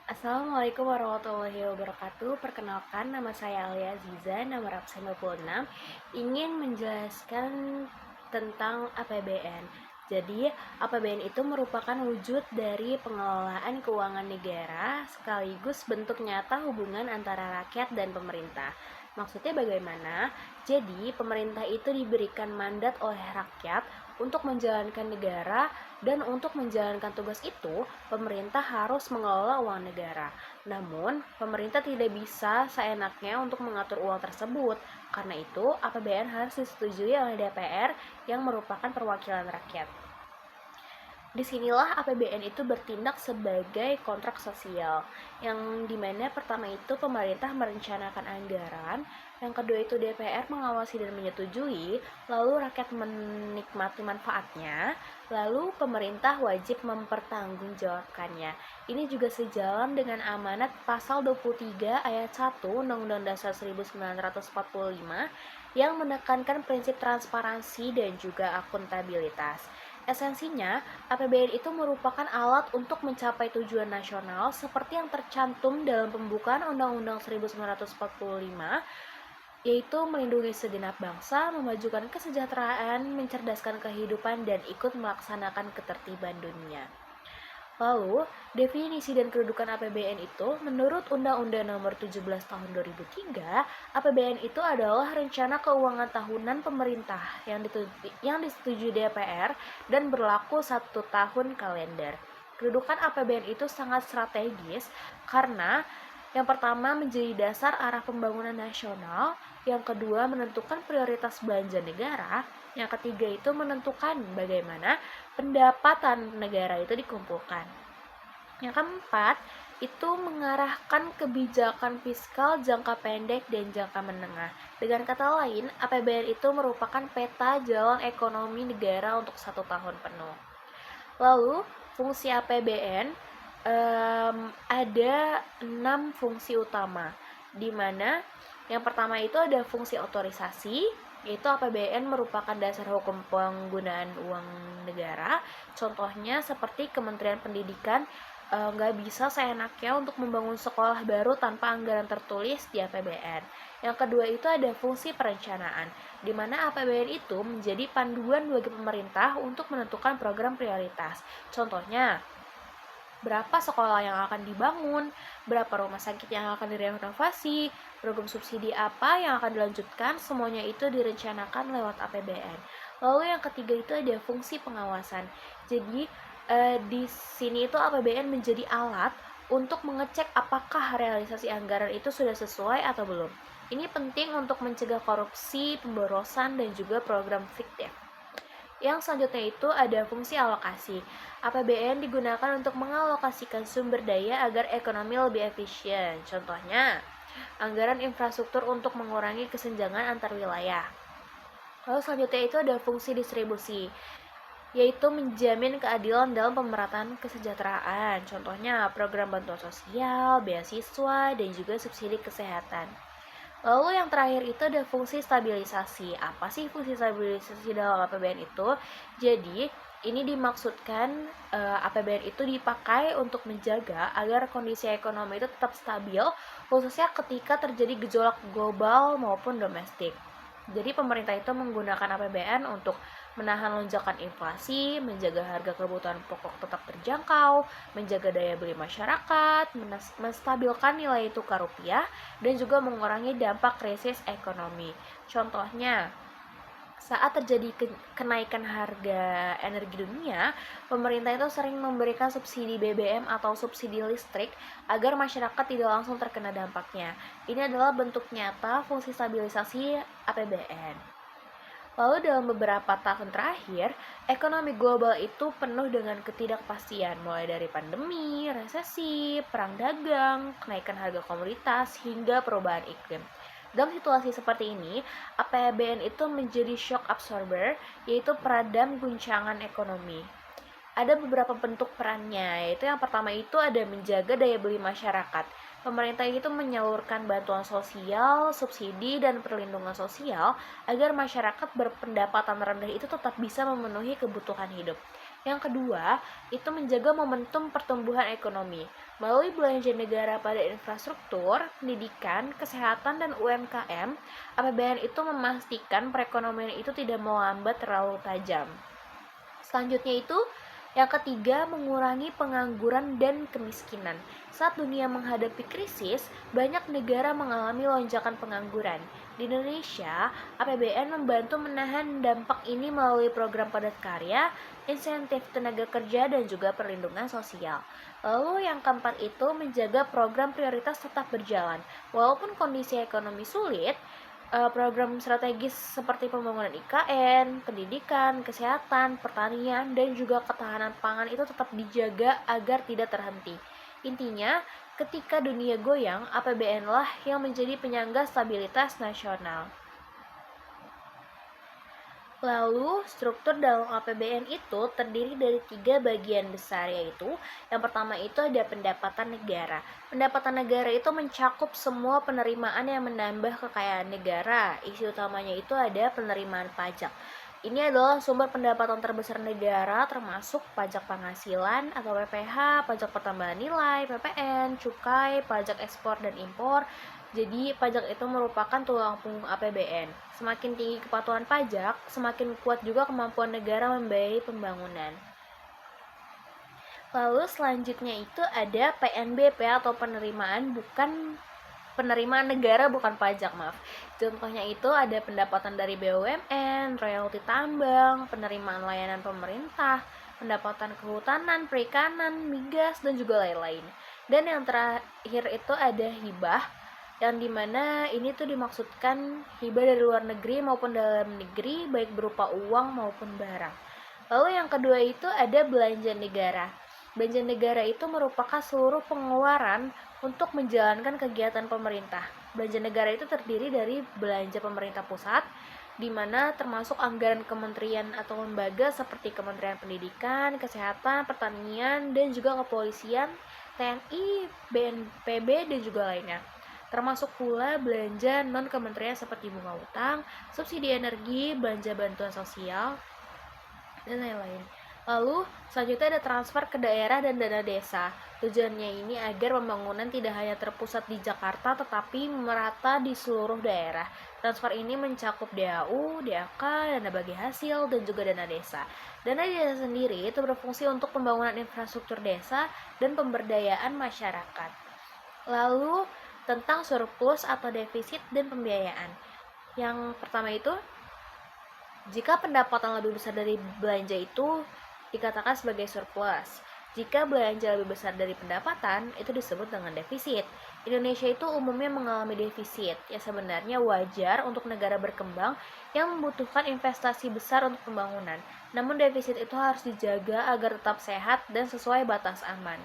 Assalamualaikum warahmatullahi wabarakatuh. Perkenalkan, nama saya Alia Aziza, nomor absen 26, ingin menjelaskan tentang APBN. Jadi, APBN itu merupakan wujud dari pengelolaan keuangan negara sekaligus bentuk nyata hubungan antara rakyat dan pemerintah. Maksudnya bagaimana? Jadi, pemerintah itu diberikan mandat oleh rakyat untuk menjalankan negara, dan untuk menjalankan tugas itu, pemerintah harus mengelola uang negara. Namun, pemerintah tidak bisa seenaknya untuk mengatur uang tersebut. Karena itu, APBN harus disetujui oleh DPR yang merupakan perwakilan rakyat. Disinilah APBN itu bertindak sebagai kontrak sosial, yang dimana pertama itu pemerintah merencanakan anggaran, yang kedua itu DPR mengawasi dan menyetujui, lalu rakyat menikmati manfaatnya, lalu pemerintah wajib mempertanggungjawabkannya. Ini juga sejalan dengan amanat pasal 23 ayat 1 Undang-Undang Dasar 1945 yang menekankan prinsip transparansi dan juga akuntabilitas. Esensinya, APBN itu merupakan alat untuk mencapai tujuan nasional seperti yang tercantum dalam pembukaan Undang-Undang 1945, yaitu melindungi segenap bangsa, memajukan kesejahteraan, mencerdaskan kehidupan, dan ikut melaksanakan ketertiban dunia. Lalu, definisi dan kedudukan APBN itu, menurut Undang-Undang Nomor 17 Tahun 2003, APBN itu adalah rencana keuangan tahunan pemerintah yang disetujui DPR dan berlaku 1 tahun kalender. Kedudukan APBN itu sangat strategis karena yang pertama menjadi dasar arah pembangunan nasional, yang kedua menentukan prioritas belanja negara, yang ketiga itu menentukan bagaimana pendapatan negara itu dikumpulkan. Yang keempat, itu mengarahkan kebijakan fiskal jangka pendek dan jangka menengah. Dengan kata lain, APBN itu merupakan peta jalan ekonomi negara untuk 1 tahun penuh. Lalu, fungsi APBN ada 6 fungsi utama, di mana yang pertama itu ada fungsi otorisasi, yaitu APBN merupakan dasar hukum penggunaan uang negara. Contohnya seperti Kementerian Pendidikan nggak bisa seenaknya untuk membangun sekolah baru tanpa anggaran tertulis di APBN. Yang kedua itu ada fungsi perencanaan, di mana APBN itu menjadi panduan bagi pemerintah untuk menentukan program prioritas. Contohnya, berapa sekolah yang akan dibangun, berapa rumah sakit yang akan direnovasi, program subsidi apa yang akan dilanjutkan, semuanya itu direncanakan lewat APBN. Lalu yang ketiga itu ada fungsi pengawasan. Jadi di sini itu APBN menjadi alat untuk mengecek apakah realisasi anggaran itu sudah sesuai atau belum. Ini penting untuk mencegah korupsi, pemborosan, dan juga program fiktif. Yang selanjutnya itu ada fungsi alokasi. APBN digunakan untuk mengalokasikan sumber daya agar ekonomi lebih efisien. Contohnya, anggaran infrastruktur untuk mengurangi kesenjangan antar wilayah. Lalu selanjutnya itu ada fungsi distribusi, yaitu menjamin keadilan dalam pemerataan kesejahteraan. Contohnya, program bantuan sosial, beasiswa, dan juga subsidi kesehatan. Lalu yang terakhir itu ada fungsi stabilisasi. Apa sih fungsi stabilisasi dalam APBN itu? Jadi, ini dimaksudkan APBN itu dipakai untuk menjaga agar kondisi ekonomi itu tetap stabil, khususnya ketika terjadi gejolak global maupun domestik. Jadi pemerintah itu menggunakan APBN untuk menahan lonjakan inflasi, menjaga harga kebutuhan pokok tetap terjangkau, menjaga daya beli masyarakat, menstabilkan nilai tukar rupiah, dan juga mengurangi dampak krisis ekonomi. Contohnya, saat terjadi kenaikan harga energi dunia, pemerintah itu sering memberikan subsidi BBM atau subsidi listrik agar masyarakat tidak langsung terkena dampaknya. Ini adalah bentuk nyata fungsi stabilisasi APBN. Lalu dalam beberapa tahun terakhir, ekonomi global itu penuh dengan ketidakpastian, mulai dari pandemi, resesi, perang dagang, kenaikan harga komoditas, hingga perubahan iklim. Dalam situasi seperti ini, APBN itu menjadi shock absorber, yaitu peredam guncangan ekonomi. Ada beberapa bentuk perannya, yaitu yang pertama itu ada menjaga daya beli masyarakat. Pemerintah itu menyalurkan bantuan sosial, subsidi, dan perlindungan sosial agar masyarakat berpendapatan rendah itu tetap bisa memenuhi kebutuhan hidup. Yang kedua, itu menjaga momentum pertumbuhan ekonomi. Melalui belanja negara pada infrastruktur, pendidikan, kesehatan, dan UMKM, APBN itu memastikan perekonomian itu tidak melambat terlalu tajam. Selanjutnya itu, yang ketiga, mengurangi pengangguran dan kemiskinan. Saat dunia menghadapi krisis, banyak negara mengalami lonjakan pengangguran. Di Indonesia, APBN membantu menahan dampak ini melalui program padat karya, insentif tenaga kerja, dan juga perlindungan sosial. Lalu yang keempat itu menjaga program prioritas tetap berjalan. Walaupun kondisi ekonomi sulit, program strategis seperti pembangunan IKN, pendidikan, kesehatan, pertanian, dan juga ketahanan pangan itu tetap dijaga agar tidak terhenti. Intinya, ketika dunia goyang, APBN lah yang menjadi penyangga stabilitas nasional. Lalu, struktur dalam APBN itu terdiri dari 3 bagian besar, yaitu yang pertama itu ada pendapatan negara. Pendapatan negara itu mencakup semua penerimaan yang menambah kekayaan negara. Isi utamanya itu ada penerimaan pajak. Ini adalah sumber pendapatan terbesar negara, termasuk pajak penghasilan atau PPh, pajak pertambahan nilai, PPN, cukai, pajak ekspor dan impor. Jadi, pajak itu merupakan tulang punggung APBN. Semakin tinggi kepatuhan pajak, semakin kuat juga kemampuan negara membiayai pembangunan. Lalu selanjutnya itu ada PNBP atau penerimaan negara bukan pajak, maaf. Contohnya itu ada pendapatan dari BUMN, royalti tambang, penerimaan layanan pemerintah, pendapatan kehutanan, perikanan, migas, dan juga lain-lain. Dan yang terakhir itu ada hibah, yang dimana ini tuh dimaksudkan hibah dari luar negeri maupun dalam negeri, baik berupa uang maupun barang. Lalu yang kedua itu ada belanja negara. Belanja negara itu merupakan seluruh pengeluaran untuk menjalankan kegiatan pemerintah. Belanja negara itu terdiri dari belanja pemerintah pusat, di mana termasuk anggaran kementerian atau lembaga seperti Kementerian Pendidikan, Kesehatan, Pertanian, dan juga Kepolisian, TNI, BNPB, dan juga lainnya. Termasuk pula belanja non-kementerian seperti bunga utang, subsidi energi, belanja bantuan sosial, dan lain-lain. Lalu, selanjutnya ada transfer ke daerah dan dana desa. Tujuannya ini agar pembangunan tidak hanya terpusat di Jakarta, tetapi merata di seluruh daerah. Transfer ini mencakup DAU, DAK, dana bagi hasil, dan juga dana desa. Dana desa sendiri itu berfungsi untuk pembangunan infrastruktur desa dan pemberdayaan masyarakat. Lalu, tentang surplus atau defisit dan pembiayaan. Yang pertama itu, jika pendapatan lebih besar dari belanja itu dikatakan sebagai surplus. Jika belanja lebih besar dari pendapatan, itu disebut dengan defisit. Indonesia itu umumnya mengalami defisit, yang sebenarnya wajar untuk negara berkembang yang membutuhkan investasi besar untuk pembangunan. Namun defisit itu harus dijaga agar tetap sehat dan sesuai batas aman.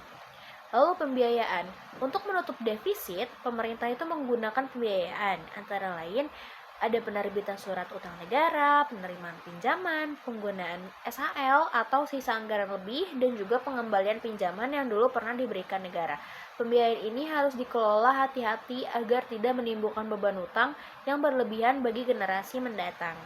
Lalu pembiayaan. Untuk menutup defisit, pemerintah itu menggunakan pembiayaan, antara lain ada penerbitan surat utang negara, penerimaan pinjaman, penggunaan SHL atau sisa anggaran lebih, dan juga pengembalian pinjaman yang dulu pernah diberikan negara. Pembiayaan ini harus dikelola hati-hati agar tidak menimbulkan beban utang yang berlebihan bagi generasi mendatang.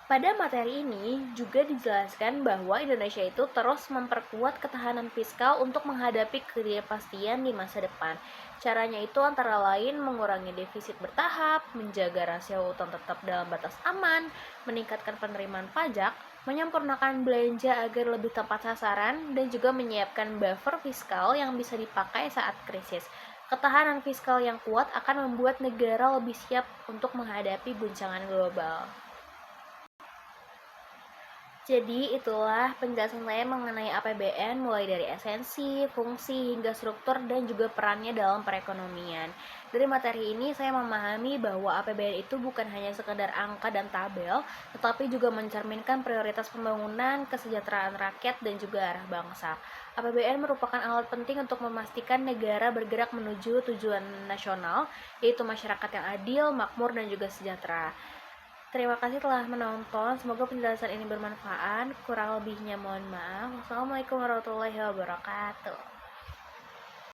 Pada materi ini juga dijelaskan bahwa Indonesia itu terus memperkuat ketahanan fiskal untuk menghadapi ketidakpastian di masa depan. Caranya itu antara lain mengurangi defisit bertahap, menjaga rasio utang tetap dalam batas aman, meningkatkan penerimaan pajak, menyempurnakan belanja agar lebih tepat sasaran, dan juga menyiapkan buffer fiskal yang bisa dipakai saat krisis. Ketahanan fiskal yang kuat akan membuat negara lebih siap untuk menghadapi guncangan global. Jadi itulah penjelasan saya mengenai APBN mulai dari esensi, fungsi, hingga struktur dan juga perannya dalam perekonomian. Dari materi ini saya memahami bahwa APBN itu bukan hanya sekedar angka dan tabel, tetapi juga mencerminkan prioritas pembangunan, kesejahteraan rakyat, dan juga arah bangsa. APBN merupakan alat penting untuk memastikan negara bergerak menuju tujuan nasional, yaitu masyarakat yang adil, makmur, dan juga sejahtera. Terima kasih telah menonton. Semoga penjelasan ini bermanfaat. Kurang lebihnya mohon maaf. Wassalamualaikum warahmatullahi wabarakatuh.